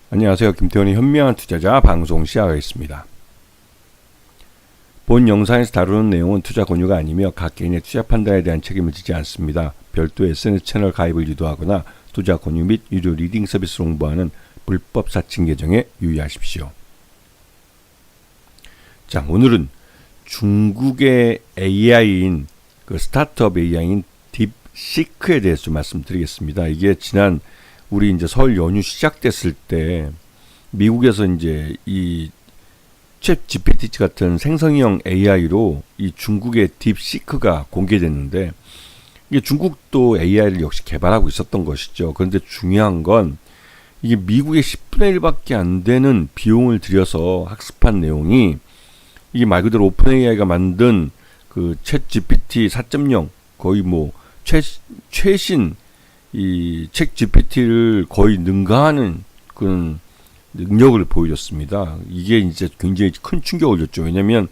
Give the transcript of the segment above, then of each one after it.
안녕하세요. 김태원의 현명한 투자자 방송 시작하겠습니다. 본 영상에서 다루는 내용은 투자 권유가 아니며 각 개인의 투자 판단에 대한 책임을 지지 않습니다. 별도 SNS 채널 가입을 유도하거나 투자 권유 및 유료 리딩 서비스를 홍보하는 불법 사칭 계정에 유의하십시오. 자, 오늘은 중국의 AI인 스타트업 AI인 딥시크에 대해서 좀 말씀드리겠습니다. 이게 지난 우리 이제 설 연휴 시작됐을 때 미국에서 이제 이 챗 GPT 같은 생성형 AI로 이 중국의 딥시크가 공개됐는데, 이게 중국도 AI를 역시 개발하고 있었던 것이죠. 그런데 중요한 건 이게 미국의 10분의 1밖에 안 되는 비용을 들여서 학습한 내용이 이게 말 그대로 오픈 AI가 만든 그 챗 GPT 4.0 거의 뭐 최신 이 챗 GPT를 거의 능가하는 그런 능력을 보여줬습니다. 이게 이제 굉장히 큰 충격을 줬죠. 왜냐하면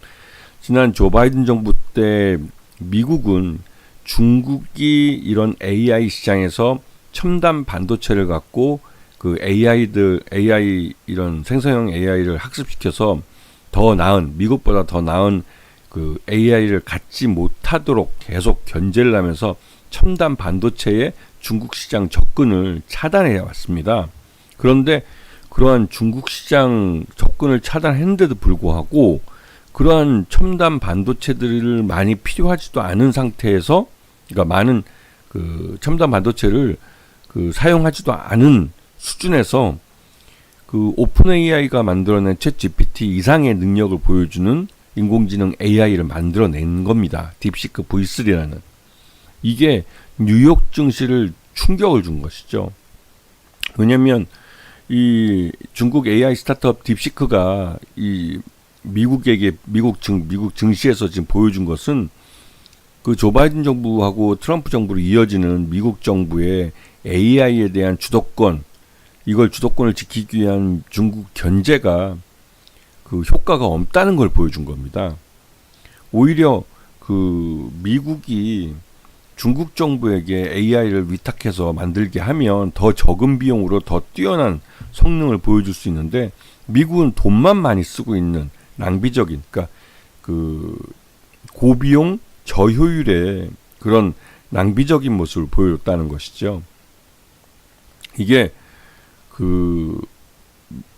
지난 조 바이든 정부 때 미국은 중국이 이런 AI 시장에서 첨단 반도체를 갖고 그 AI 이런 생성형 AI를 학습시켜서 더 나은, 미국보다 더 나은 그 AI를 갖지 못하도록 계속 견제를 하면서 첨단 반도체에 중국 시장 접근을 차단해 왔습니다. 그런데 그러한 중국 시장 접근을 차단했는데도 불구하고 그러한 첨단 반도체들을 많이 필요하지도 않은 상태에서, 그러니까 많은 그 첨단 반도체를 그 사용하지도 않은 수준에서 그 오픈 AI가 만들어낸 챗 GPT 이상의 능력을 보여주는 인공지능 AI를 만들어낸 겁니다. 딥시크 V3라는. 이게 뉴욕 증시를 충격을 준 것이죠. 왜냐하면 이 중국 AI 스타트업 딥시크가 이 미국 증시에서 지금 보여준 것은 그 조 바이든 정부하고 트럼프 정부로 이어지는 미국 정부의 AI에 대한 주도권, 이걸 주도권을 지키기 위한 중국 견제가 그 효과가 없다는 걸 보여준 겁니다. 오히려 그 미국이 중국 정부에게 AI를 위탁해서 만들게 하면 더 적은 비용으로 더 뛰어난 성능을 보여줄 수 있는데, 미국은 돈만 많이 쓰고 있는 낭비적인, 그러니까 그 고비용 저효율의 그런 낭비적인 모습을 보여줬다는 것이죠. 이게 그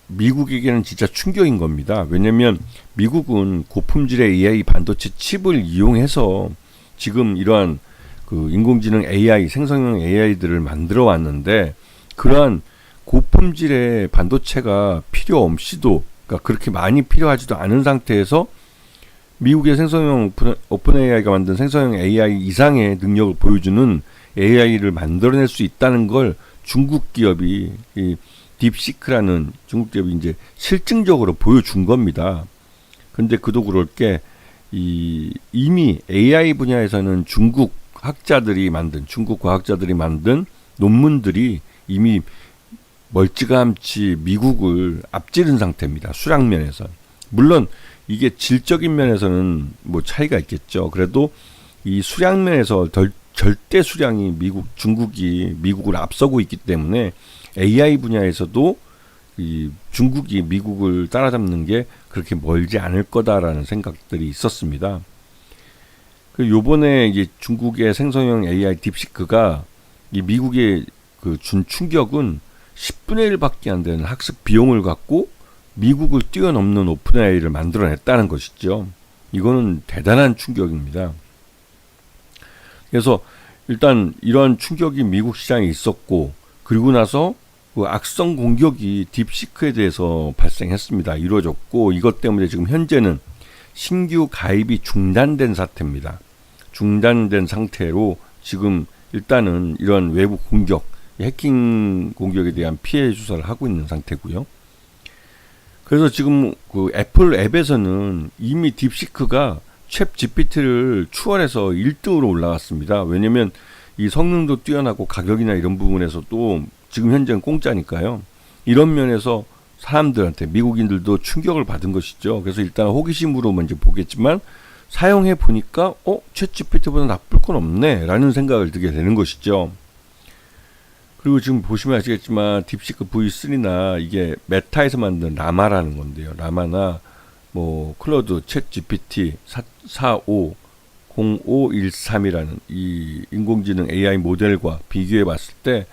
미국에게는 진짜 충격인 겁니다. 왜냐하면 미국은 고품질의 AI 반도체 칩을 이용해서 지금 이러한 그 인공지능 AI, 생성형 AI들을 만들어 왔는데, 그러한 고품질의 반도체가 필요 없이도, 그러니까 그렇게 많이 필요하지도 않은 상태에서 미국의 생성형 오픈 AI가 만든 생성형 AI 이상의 능력을 보여주는 AI를 만들어낼 수 있다는 걸 중국 기업이, 이 딥시크라는 중국 기업이 이제 실증적으로 보여준 겁니다. 근데 그도 그럴 게 이미 AI 분야에서는 중국 과학자들이 만든 논문들이 이미 멀찌감치 미국을 앞지른 상태입니다. 수량면에서. 물론 이게 질적인 면에서는 뭐 차이가 있겠죠. 그래도 이 수량면에서 절대 수량이 중국이 미국을 앞서고 있기 때문에 AI 분야에서도 이 중국이 미국을 따라잡는 게 그렇게 멀지 않을 거다라는 생각들이 있었습니다. 요번에 이제 중국의 생성형 AI 딥시크가 이 미국에 그 준 충격은 10분의 1밖에 안 되는 학습 비용을 갖고 미국을 뛰어넘는 오픈 AI를 만들어냈다는 것이죠. 이거는 대단한 충격입니다. 그래서 일단 이러한 충격이 미국 시장에 있었고, 그리고 나서 그 악성 공격이 딥시크에 대해서 발생했습니다. 이루어졌고, 이것 때문에 지금 현재는 신규 가입이 중단된 사태입니다. 중단된 상태로 지금 일단은 이런 외부 공격, 해킹 공격에 대한 피해 조사를 하고 있는 상태고요. 그래서 지금 그 애플 앱에서는 이미 딥시크가 챗 GPT를 추월해서 1등으로 올라갔습니다. 왜냐면 이 성능도 뛰어나고 가격이나 이런 부분에서도 지금 현재는 공짜니까요. 이런 면에서 사람들한테, 미국인들도 충격을 받은 것이죠. 그래서 일단 호기심으로 먼저 보겠지만 사용해 보니까 챗 GPT보다 나쁠 건 없네 라는 생각을 들게 되는 것이죠. 그리고 지금 보시면 아시겠지만 딥시크 V3나 이게 메타에서 만든 라마라는 건데요. 라마나 뭐 클로드, 챗 GPT 450513이라는 이 인공지능 AI 모델과 비교해 봤을 때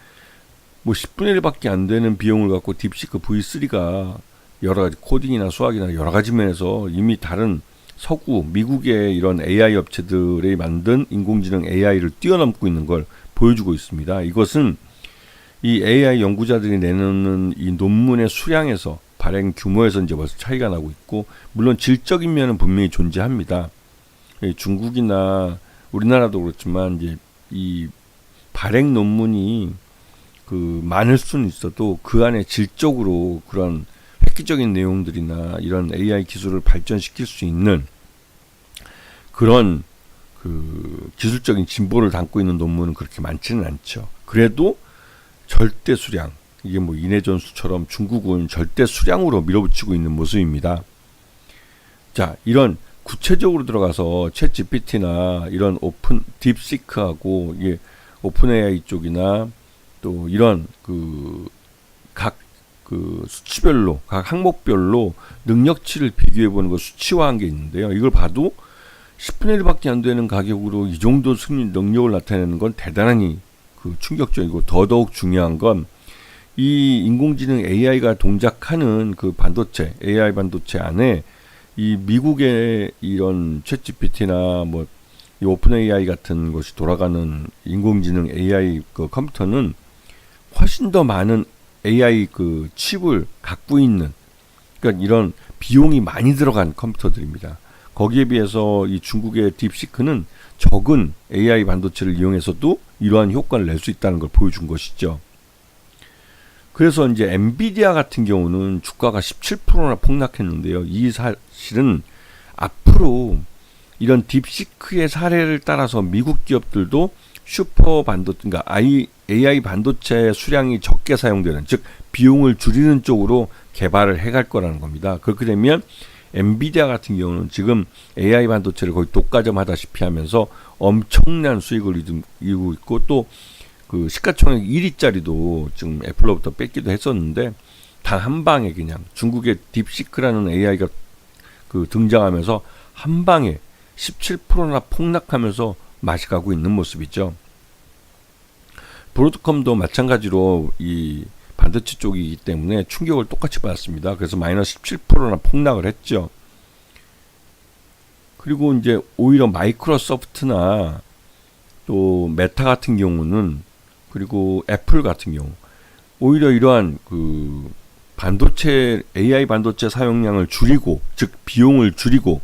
뭐 10분의 1밖에 안 되는 비용을 갖고 딥시크 V3가 여러 가지 코딩이나 수학이나 여러 가지 면에서 이미 다른 서구 미국의 이런 AI 업체들이 만든 인공지능 AI를 뛰어넘고 있는 걸 보여주고 있습니다. 이것은 이 AI 연구자들이 내놓는 이 논문의 수량에서 발행 규모에서 이제 벌써 차이가 나고 있고, 물론 질적인 면은 분명히 존재합니다. 중국이나 우리나라도 그렇지만 이제 이 발행 논문이 많을 수는 있어도 그 안에 질적으로 그런 획기적인 내용들이나 이런 AI 기술을 발전시킬 수 있는 그런 기술적인 진보를 담고 있는 논문은 그렇게 많지는 않죠. 그래도 절대 수량, 이게 뭐 인해전수처럼 중국은 절대 수량으로 밀어붙이고 있는 모습입니다. 자, 이런 구체적으로 들어가서 챗 GPT나 이런 오픈 딥시크하고 이게 오픈 AI 쪽이나 또 이런 각 수치별로, 각 항목별로 능력치를 비교해 보는 거 수치화한 게 있는데요. 이걸 봐도 10분의 1밖에 안 되는 가격으로 이 정도 승리 능력을 나타내는 건 대단히 충격적이고, 더더욱 중요한 건 이 인공지능 AI가 동작하는 반도체, AI 반도체 안에 이 미국의 이런 챗 GPT나 뭐 이 오픈 AI 같은 것이 돌아가는 인공지능 AI 컴퓨터는 훨씬 더 많은 AI 칩을 갖고 있는, 그러니까 이런 비용이 많이 들어간 컴퓨터들입니다. 거기에 비해서 이 중국의 딥시크는 적은 AI 반도체를 이용해서도 이러한 효과를 낼 수 있다는 걸 보여준 것이죠. 그래서 이제 엔비디아 같은 경우는 주가가 17%나 폭락했는데요. 이 사실은 앞으로 이런 딥시크의 사례를 따라서 미국 기업들도 슈퍼 반도체, 그러니까 AI 반도체 수량이 적게 사용되는, 즉 비용을 줄이는 쪽으로 개발을 해갈 거라는 겁니다. 그렇게 되면 엔비디아 같은 경우는 지금 AI 반도체를 거의 독과점하다시피 하면서 엄청난 수익을 이루고 있고, 또 시가총액 1위짜리도 지금 애플로부터 뺏기도 했었는데, 단 한 방에 그냥 중국의 딥시크라는 AI가 등장하면서 한 방에 17%나 폭락하면서 맛이 가고 있는 모습이죠. 브로드컴도 마찬가지로 이 반도체 쪽이기 때문에 충격을 똑같이 받았습니다. 그래서 마이너스 17%나 폭락을 했죠. 그리고 이제 오히려 마이크로소프트나 또 메타 같은 경우는, 그리고 애플 같은 경우, 오히려 이러한 반도체, AI 반도체 사용량을 줄이고, 즉 비용을 줄이고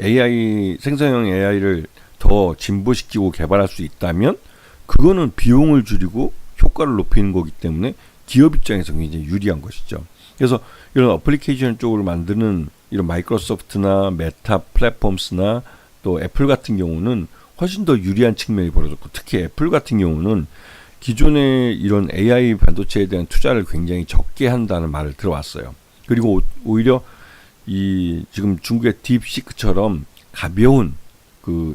AI 생성형 AI를 더 진보시키고 개발할 수 있다면 그거는 비용을 줄이고 효과를 높이는 거기 때문에 기업 입장에서 굉장히 유리한 것이죠. 그래서 이런 어플리케이션 쪽으로 만드는 이런 마이크로소프트나 메타 플랫폼스나 또 애플 같은 경우는 훨씬 더 유리한 측면이 벌어졌고, 특히 애플 같은 경우는 기존의 이런 AI 반도체에 대한 투자를 굉장히 적게 한다는 말을 들어왔어요. 그리고 오히려 이 지금 중국의 딥시크처럼 가벼운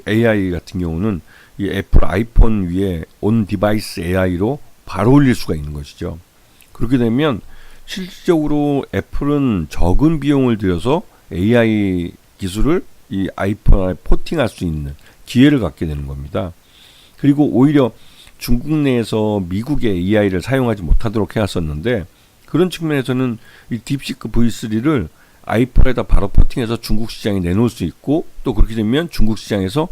AI 같은 경우는 이 애플 아이폰 위에 온 디바이스 AI로 바로 올릴 수가 있는 것이죠. 그렇게 되면 실질적으로 애플은 적은 비용을 들여서 AI 기술을 이 아이폰에 포팅할 수 있는 기회를 갖게 되는 겁니다. 그리고 오히려 중국 내에서 미국의 AI를 사용하지 못하도록 해왔었는데, 그런 측면에서는 이 딥시크 V3를 아이폰에다 바로 포팅해서 중국 시장에 내놓을 수 있고, 또 그렇게 되면 중국 시장에서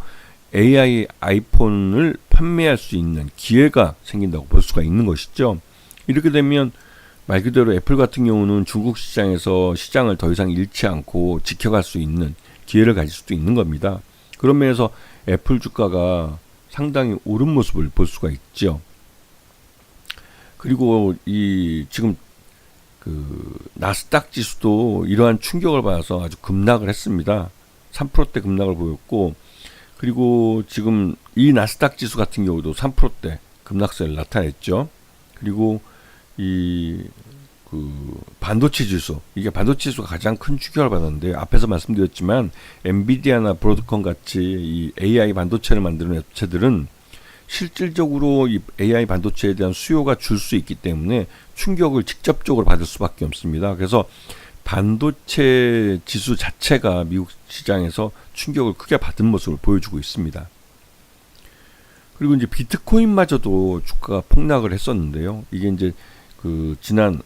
AI 아이폰을 판매할 수 있는 기회가 생긴다고 볼 수가 있는 것이죠. 이렇게 되면 말 그대로 애플 같은 경우는 중국 시장에서 시장을 더 이상 잃지 않고 지켜갈 수 있는 기회를 가질 수도 있는 겁니다. 그런 면에서 애플 주가가 상당히 오른 모습을 볼 수가 있죠. 그리고 이 지금 나스닥 지수도 이러한 충격을 받아서 아주 급락을 했습니다. 3%대 급락을 보였고, 그리고 지금 이 나스닥 지수 같은 경우도 3%대 급락세를 나타냈죠. 그리고 이 반도체 지수, 이게 반도체 지수가 가장 큰 충격을 받았는데, 앞에서 말씀드렸지만 엔비디아나 브로드컴 같이 이 AI 반도체를 만드는 업체들은 실질적으로 이 AI 반도체에 대한 수요가 줄 수 있기 때문에 충격을 직접적으로 받을 수밖에 없습니다. 그래서 반도체 지수 자체가 미국 시장에서 충격을 크게 받은 모습을 보여주고 있습니다. 그리고 이제 비트코인마저도 주가가 폭락을 했었는데요. 이게 이제 그 지난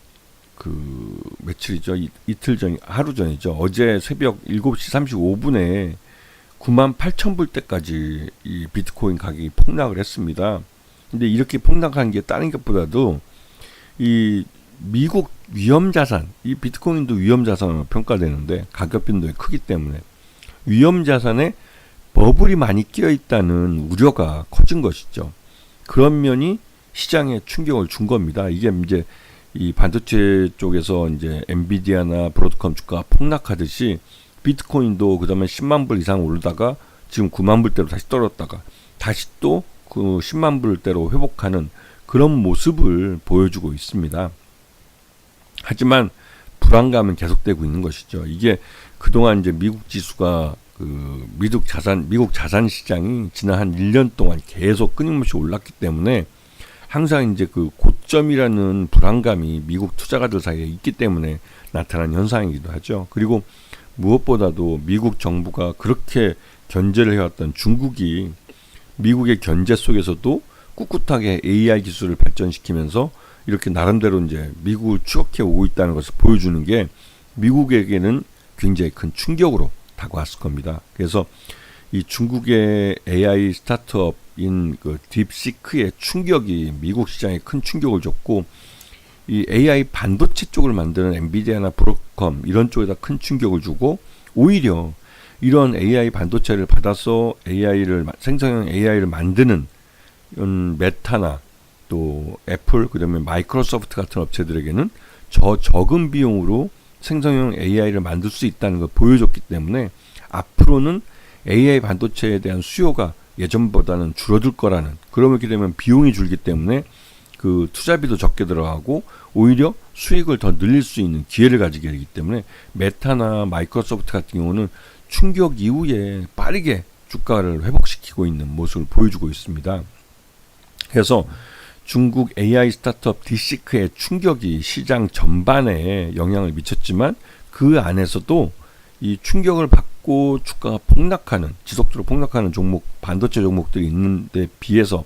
그 며칠이죠? 이틀 전, 하루 전이죠. 어제 새벽 7시 35분에 98,000불 때까지 이 비트코인 가격이 폭락을 했습니다. 근데 이렇게 폭락한 게 다른 것보다도 이 미국 위험자산, 이 비트코인도 위험자산으로 평가되는데 가격 변동이 크기 때문에 위험자산에 버블이 많이 끼어 있다는 우려가 커진 것이죠. 그런 면이 시장에 충격을 준 겁니다. 이게 이제 이 반도체 쪽에서 이제 엔비디아나 브로드컴 주가가 폭락하듯이 비트코인도 그다음에 10만 불 이상 오르다가 지금 9만 불대로 다시 떨어졌다가 다시 또 그 10만 불대로 회복하는 그런 모습을 보여주고 있습니다. 하지만 불안감은 계속되고 있는 것이죠. 이게 그동안 이제 미국 지수가 그 미국 자산 시장이 지난 한 1년 동안 계속 끊임없이 올랐기 때문에 항상 이제 그 고점이라는 불안감이 미국 투자가들 사이에 있기 때문에 나타난 현상이기도 하죠. 그리고 무엇보다도 미국 정부가 그렇게 견제를 해왔던 중국이 미국의 견제 속에서도 꿋꿋하게 AI 기술을 발전시키면서 이렇게 나름대로 이제 미국을 추격해 오고 있다는 것을 보여주는 게 미국에게는 굉장히 큰 충격으로 다가왔을 겁니다. 그래서 이 중국의 AI 스타트업인 그 딥시크의 충격이 미국 시장에 큰 충격을 줬고 이 AI 반도체 쪽을 만드는 엔비디아나 브로드컴 이런 쪽에다 큰 충격을 주고 오히려 이런 AI 반도체를 받아서 생성형 AI를 만드는 메타나 또 애플 그다음에 마이크로소프트 같은 업체들에게는 적은 비용으로 생성형 AI를 만들 수 있다는 걸 보여줬기 때문에 앞으로는 AI 반도체에 대한 수요가 예전보다는 줄어들 거라는 그렇게 되면 비용이 줄기 때문에 그 투자비도 적게 들어가고 오히려 수익을 더 늘릴 수 있는 기회를 가지게 되기 때문에 메타나 마이크로소프트 같은 경우는 충격 이후에 빠르게 주가를 회복시키고 있는 모습을 보여주고 있습니다. 그래서 중국 AI 스타트업 딥시크의 충격이 시장 전반에 영향을 미쳤지만 그 안에서도 이 충격을 받고 주가가 지속적으로 폭락하는 종목, 반도체 종목들이 있는데 비해서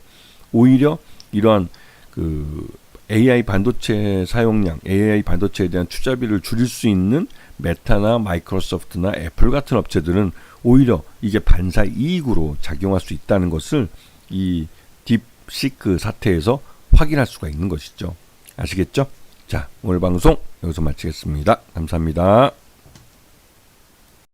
오히려 이러한 그 AI 반도체 사용량, AI 반도체에 대한 투자비를 줄일 수 있는 메타나 마이크로소프트나 애플 같은 업체들은 오히려 이게 반사 이익으로 작용할 수 있다는 것을 이 딥시크 사태에서 확인할 수가 있는 것이죠. 아시겠죠? 자, 오늘 방송 여기서 마치겠습니다. 감사합니다.